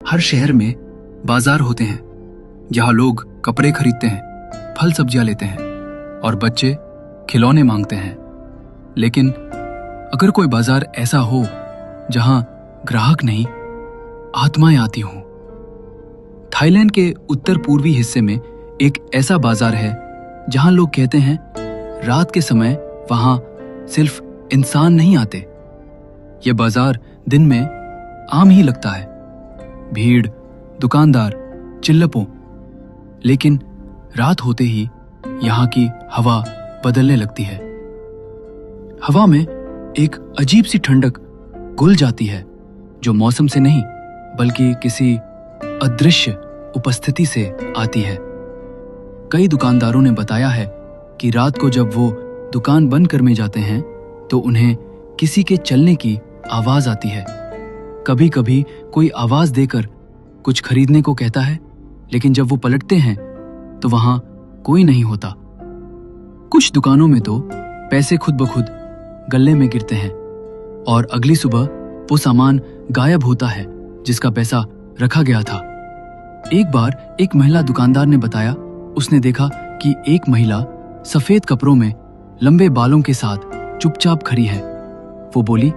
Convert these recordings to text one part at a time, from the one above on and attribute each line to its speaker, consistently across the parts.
Speaker 1: हर शहर में बाजार होते हैं। यहाँ लोग कपड़े खरीदते हैं, फल सब्जियां लेते हैं और बच्चे खिलौने मांगते हैं। लेकिन अगर कोई बाजार ऐसा हो जहां ग्राहक नहीं, आत्माएं आती हों। थाईलैंड के उत्तर पूर्वी हिस्से में एक ऐसा बाजार है जहां लोग कहते हैं रात के समय वहां सिर्फ इंसान नहीं आते। यह बाजार दिन में आम ही लगता है, भीड़, दुकानदार, चिल्लपों। लेकिन रात होते ही यहाँ की हवा बदलने लगती है। हवा में एक अजीब सी ठंडक घुल जाती है जो मौसम से नहीं बल्कि किसी अदृश्य उपस्थिति से आती है। कई दुकानदारों ने बताया है कि रात को जब वो दुकान बंद करने जाते हैं तो उन्हें किसी के चलने की आवाज आती है। कभी कभी कोई आवाज देकर कुछ खरीदने को कहता है, लेकिन जब वो पलटते हैं तो वहां कोई नहीं होता। कुछ दुकानों में तो पैसे खुद ब खुद गल्ले में गिरते हैं और अगली सुबह वो सामान गायब होता है जिसका पैसा रखा गया था। एक बार एक महिला दुकानदार ने बताया उसने देखा कि एक महिला सफेद कपड़ों में लंबे बालों के साथ चुपचाप खड़ी है। वो बोली,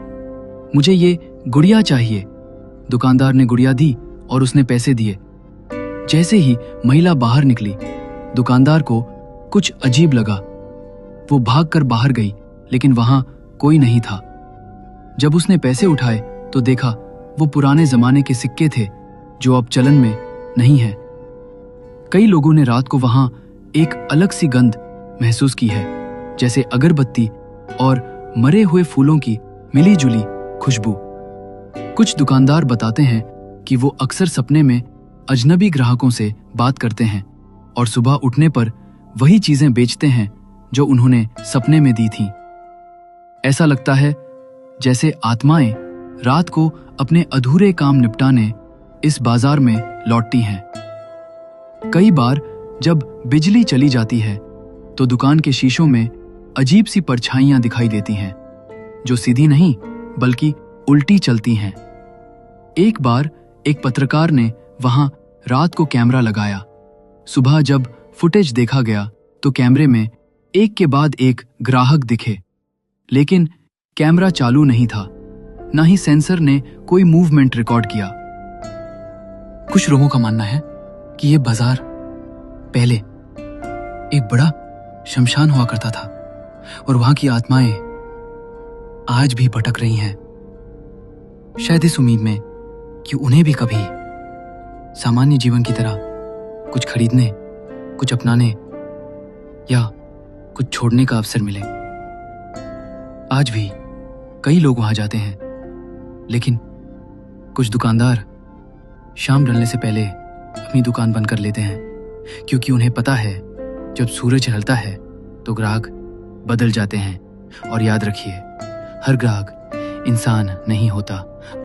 Speaker 1: मुझे ये गुड़िया चाहिए। दुकानदार ने गुड़िया दी और उसने पैसे दिए। जैसे ही महिला बाहर निकली, दुकानदार को कुछ अजीब लगा। वो भागकर बाहर गई, लेकिन वहां कोई नहीं था। जब उसने पैसे उठाए तो देखा वो पुराने जमाने के सिक्के थे जो अब चलन में नहीं है। कई लोगों ने रात को वहां एक अलग सी गंध महसूस की है, जैसे अगरबत्ती और मरे हुए फूलों की मिली जुली खुशबू। कुछ दुकानदार बताते हैं कि वो अक्सर सपने में अजनबी ग्राहकों से बात करते हैं और सुबह उठने पर वही चीजें बेचते हैं जो उन्होंने सपने में दी थीं। ऐसा लगता है जैसे आत्माएं रात को अपने अधूरे काम निपटाने इस बाजार में लौटती हैं। कई बार जब बिजली चली जाती है तो दुकान के शीशों में अजीब सी परछाइयां दिखाई देती हैं जो सीधी नहीं बल्कि उल्टी चलती हैं। एक बार एक पत्रकार ने वहां रात को कैमरा लगाया। सुबह जब फुटेज देखा गया तो कैमरे में एक के बाद एक ग्राहक दिखे, लेकिन कैमरा चालू नहीं था, ना ही सेंसर ने कोई मूवमेंट रिकॉर्ड किया। कुछ लोगों का मानना है कि यह बाजार पहले एक बड़ा शमशान हुआ करता था और वहां की आत्माएं आज भी भटक रही हैं, शायद इस उम्मीद में कि उन्हें भी कभी सामान्य जीवन की तरह कुछ खरीदने, कुछ अपनाने या कुछ छोड़ने का अवसर मिले। आज भी कई लोग वहां जाते हैं, लेकिन कुछ दुकानदार शाम ढलने से पहले अपनी दुकान बंद कर लेते हैं, क्योंकि उन्हें पता है जब सूरज ढलता है तो ग्राहक बदल जाते हैं। और याद रखिए, हर ग्राहक इंसान नहीं होता।